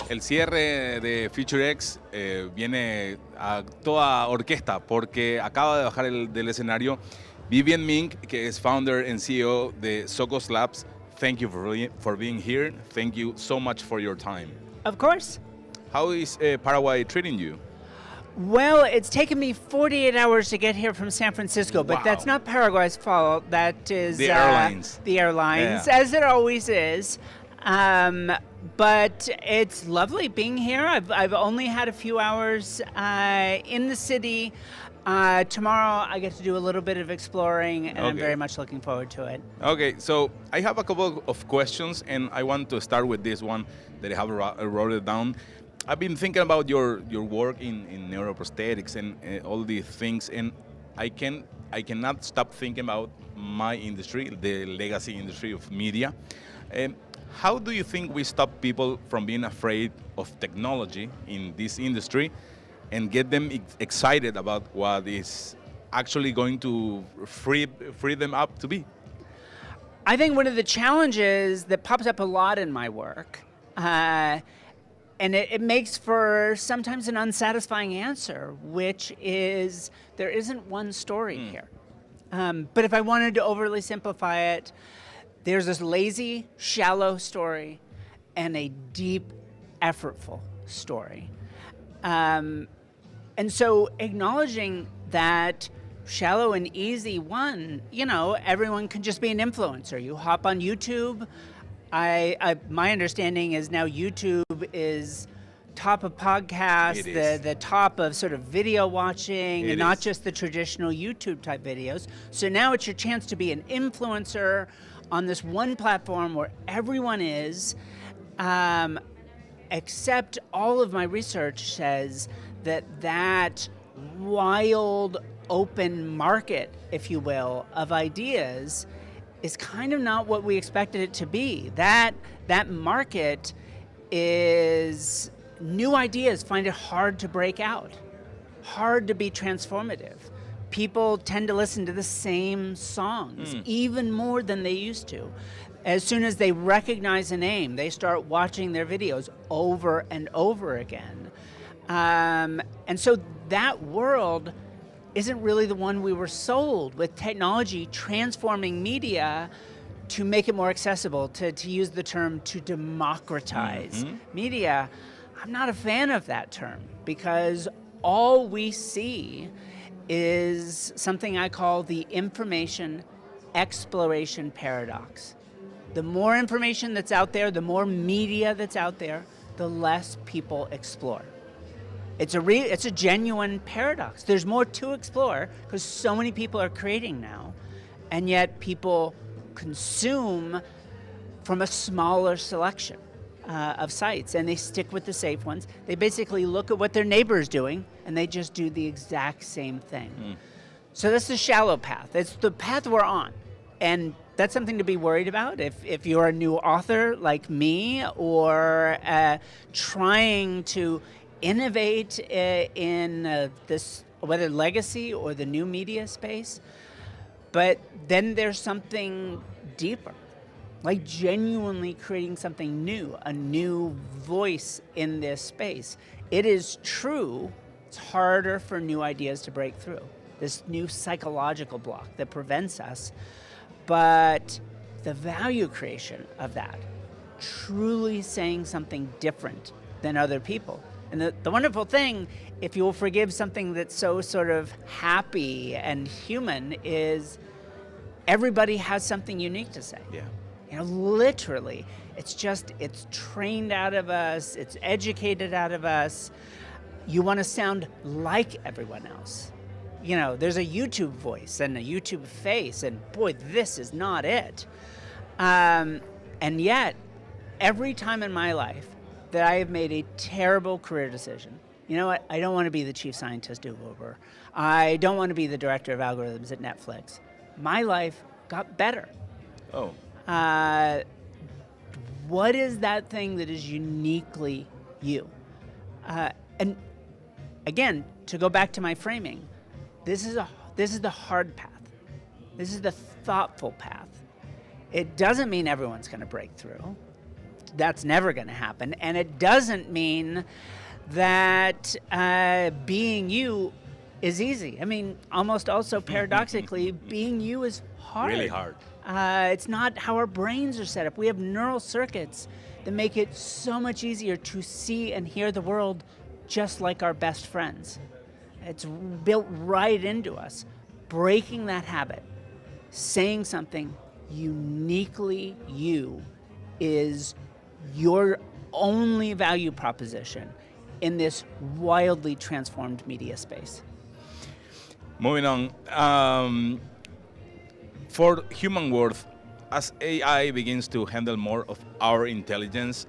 El cierre de FutureX viene a toda orquesta porque acaba de bajar del escenario VIVIENNE Ming, que es founder and CEO de SOCOS Labs. Thank you for being here. Thank you so much for your time. Of course. How is Paraguay treating you? Well, it's taken me 48 hours to get here from San Francisco, but that's not Paraguay's fault. That is the airlines. The airlines, as it always is. But it's lovely being here. I've only had a few hours in the city. Tomorrow I get to do a little bit of exploring, and I'm very much looking forward to it. Okay, so I have a couple of questions, and I want to start with this one that I have wrote it down. I've been thinking about your work in neuroprosthetics and all these things, and I cannot stop thinking about my industry, the legacy industry of media. How do you think we stop people from being afraid of technology in this industry and get them excited about what is actually going to free them up to be? I think one of the challenges that pops up a lot in my work, and it makes for sometimes an unsatisfying answer, which is there isn't one story here. But if I wanted to overly simplify it, there's this lazy, shallow story and a deep, effortful story. And so acknowledging that shallow and easy one, everyone can just be an influencer. You hop on YouTube. My understanding is now YouTube is top of podcasts, the top of sort of video watching, and not just the traditional YouTube type videos. So now it's your chance to be an influencer on this one platform where everyone is, except all of my research says that wild open market, if you will, of ideas is kind of not what we expected it to be. That market is new ideas find it hard to break out, hard to be transformative. People tend to listen to the same songs, even more than they used to. As soon as they recognize a name, they start watching their videos over and over again. And so that world isn't really the one we were sold, with technology transforming media to make it more accessible, to use the term to democratize media. I'm not a fan of that term, because all we see is something I call the information exploration paradox. The more information that's out there, the more media that's out there, the less people explore. It's a genuine paradox. There's more to explore because so many people are creating now, and yet people consume from a smaller selection of sites, and they stick with the safe ones. They basically look at what their neighbor's doing, and they just do the exact same thing. So that's the shallow path. It's the path we're on, and that's something to be worried about if you're a new author like me, or trying to innovate in this, whether legacy or the new media space. But then there's something deeper, like genuinely creating something new, a new voice in this space. It is true, it's harder for new ideas to break through, this new psychological block that prevents us. But the value creation of that, truly saying something different than other people. And the wonderful thing, if you'll forgive something that's so sort of happy and human, is everybody has something unique to say. Yeah. Literally, it's trained out of us, it's educated out of us. You want to sound like everyone else. There's a YouTube voice and a YouTube face, and boy, this is not it. And yet, every time in my life that I have made a terrible career decision, you know what, I don't want to be the chief scientist of Uber. I don't want to be the director of algorithms at Netflix. My life got better. What is that thing that is uniquely you? And again, to go back to my framing, this is the hard path. This is the thoughtful path. It doesn't mean everyone's going to break through. that's never going to happen. And it doesn't mean that being you is easy. I mean, almost also paradoxically, being you is hard. Really hard. It's not how our brains are set up. We have neural circuits that make it so much easier to see and hear the world just like our best friends. It's built right into us. Breaking that habit, saying something uniquely you, is your only value proposition in this wildly transformed media space. Moving on, for human worth, as AI begins to handle more of our intelligence,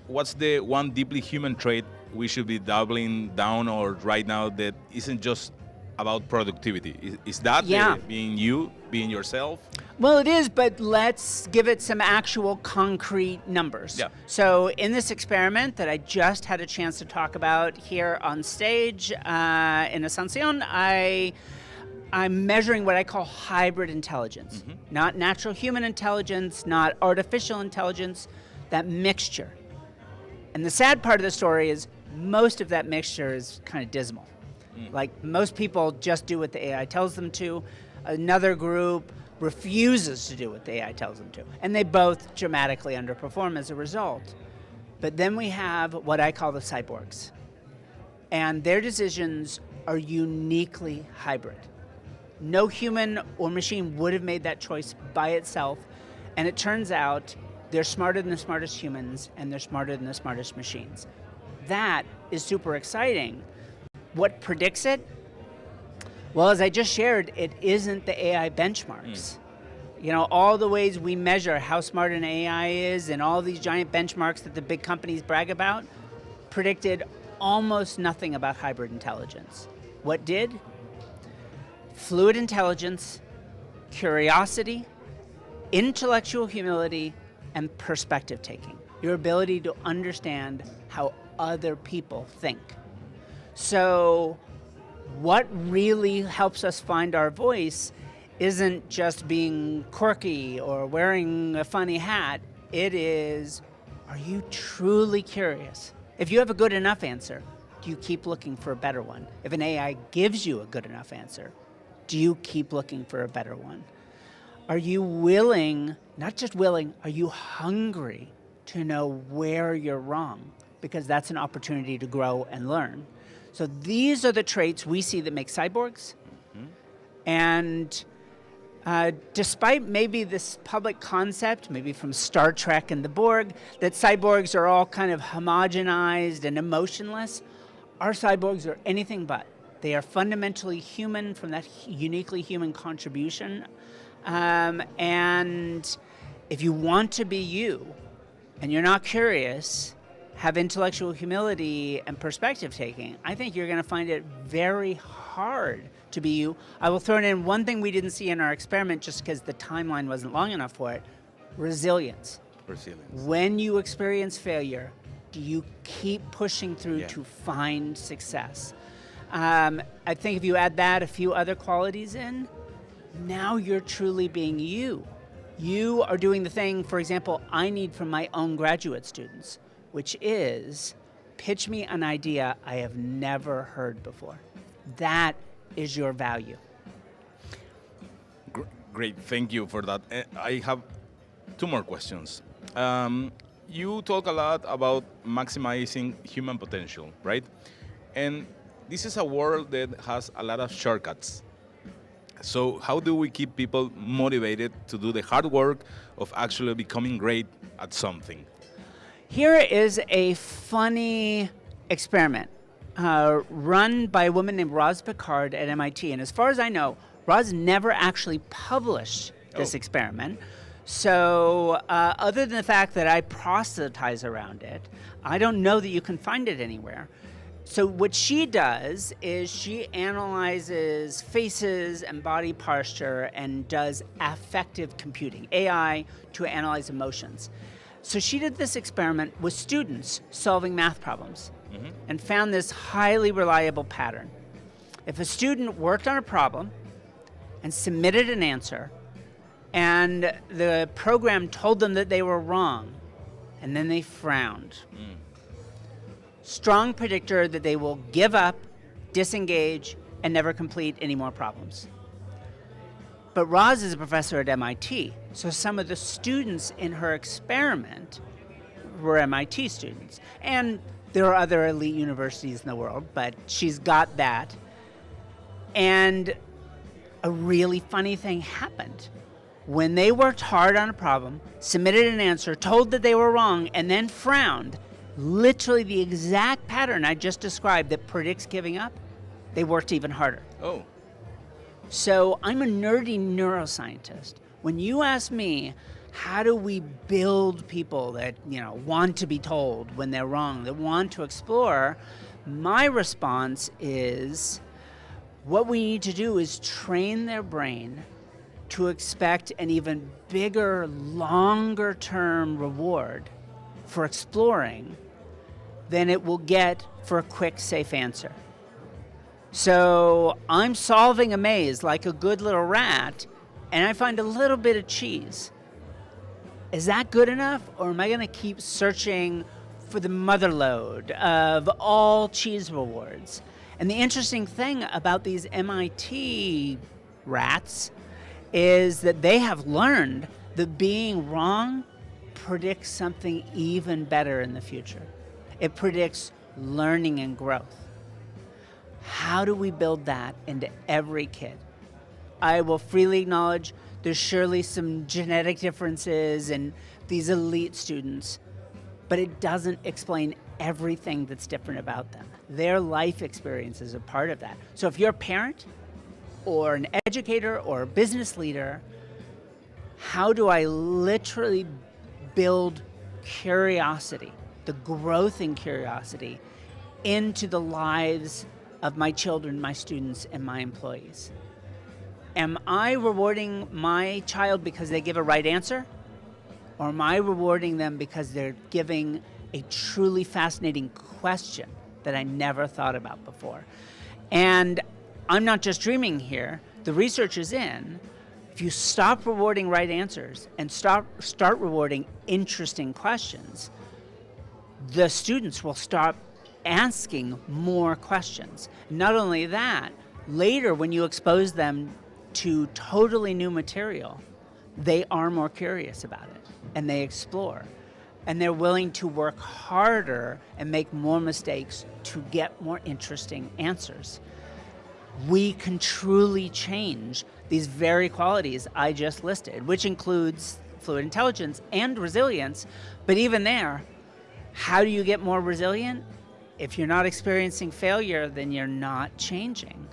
what's the one deeply human trait we should be doubling down or right now that isn't just about productivity? Is that being you, being yourself? Well, it is, but let's give it some actual concrete numbers. Yeah. So in this experiment that I just had a chance to talk about here on stage in Asunción, I'm measuring what I call hybrid intelligence. Not natural human intelligence, not artificial intelligence, that mixture. And the sad part of the story is most of that mixture is kind of dismal. Like, most people just do what the AI tells them to. Another group refuses to do what the AI tells them to. And they both dramatically underperform as a result. But then we have what I call the cyborgs. And their decisions are uniquely hybrid. No human or machine would have made that choice by itself. And it turns out they're smarter than the smartest humans, and they're smarter than the smartest machines. That is super exciting. What predicts it? Well, as I just shared, it isn't the AI benchmarks. You know, all the ways we measure how smart an AI is and all these giant benchmarks that the big companies brag about predicted almost nothing about hybrid intelligence. What did? Fluid intelligence, curiosity, intellectual humility, and perspective taking. Your ability to understand how other people think. So what really helps us find our voice isn't just being quirky or wearing a funny hat. It is, are you truly curious? If you have a good enough answer, do you keep looking for a better one? If an AI gives you a good enough answer, do you keep looking for a better one? Are you willing, not just willing, are you hungry to know where you're wrong? Because that's an opportunity to grow and learn. So these are the traits we see that make cyborgs. And despite maybe this public concept, maybe from Star Trek and the Borg, that cyborgs are all kind of homogenized and emotionless, our cyborgs are anything but. They are fundamentally human from that uniquely human contribution. And if you want to be you, and you're not curious, have intellectual humility and perspective taking, I think you're going to find it very hard to be you. I will throw in one thing we didn't see in our experiment just because the timeline wasn't long enough for it: resilience. When you experience failure, do you keep pushing through to find success? I think if you add that, a few other qualities in, now you're truly being you. You are doing the thing, for example, I need from my own graduate students, which is pitch me an idea I have never heard before. That is your value. Great, thank you for that. I have two more questions. You talk a lot about maximizing human potential, right? And this is a world that has a lot of shortcuts. So how do we keep people motivated to do the hard work of actually becoming great at something? Here is a funny experiment run by a woman named Roz Picard at MIT. And as far as I know, Roz never actually published this experiment. So other than the fact that I proselytize around it, I don't know that you can find it anywhere. So what she does is she analyzes faces and body posture and does affective computing, AI, to analyze emotions. So she did this experiment with students solving math problems and found this highly reliable pattern. If a student worked on a problem and submitted an answer, and the program told them that they were wrong, and then they frowned. Strong predictor that they will give up, disengage, and never complete any more problems. But Roz is a professor at MIT, so some of the students in her experiment were MIT students. And there are other elite universities in the world, but she's got that. And a really funny thing happened. When they worked hard on a problem, submitted an answer, told that they were wrong, and then frowned, literally the exact pattern I just described that predicts giving up, they worked even harder. Oh. So I'm a nerdy neuroscientist. When you ask me, how do we build people that, want to be told when they're wrong, that want to explore, my response is, what we need to do is train their brain to expect an even bigger, longer-term reward for exploring than it will get for a quick, safe answer. So I'm solving a maze like a good little rat, and I find a little bit of cheese. Is that good enough, or am I going to keep searching for the mother lode of all cheese rewards? And the interesting thing about these MIT rats is that they have learned that being wrong predicts something even better in the future. It predicts learning and growth. How do we build that into every kid? I will freely acknowledge there's surely some genetic differences in these elite students, but it doesn't explain everything that's different about them. Their life experience is a part of that. So if you're a parent or an educator or a business leader, how do I literally build curiosity, the growth in curiosity, into the lives of my children, my students, and my employees? Am I rewarding my child because they give a right answer? Or am I rewarding them because they're giving a truly fascinating question that I never thought about before? And I'm not just dreaming here. The research is in. If you stop rewarding right answers and start rewarding interesting questions, the students will start asking more questions. Not only that, later when you expose them to totally new material, they are more curious about it and they explore. And they're willing to work harder and make more mistakes to get more interesting answers. We can truly change these very qualities I just listed, which includes fluid intelligence and resilience. But even there, how do you get more resilient? If you're not experiencing failure, then you're not changing.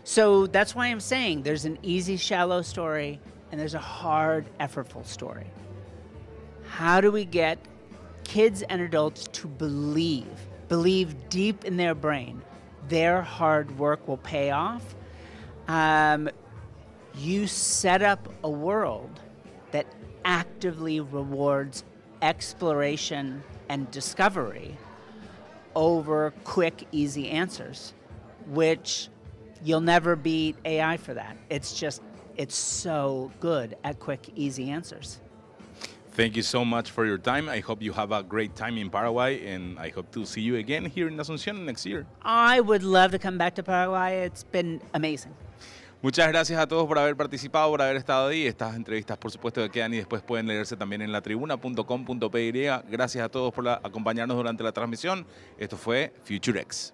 So that's why I'm saying there's an easy, shallow story and there's a hard, effortful story. How do we get kids and adults to believe deep in their brain their hard work will pay off? You set up a world that actively rewards exploration and discovery over quick, easy answers, which you'll never beat AI for that. It's so good at quick, easy answers. Thank you so much for your time. I hope you have a great time in Paraguay, and I hope to see you again here in Asunción next year. I would love to come back to Paraguay. It's been amazing. Muchas gracias a todos por haber participado, por haber estado ahí. Estas entrevistas, por supuesto, que quedan y después pueden leerse también en latribuna.com.py. Gracias a todos por acompañarnos durante la transmisión. Esto fue FutureX.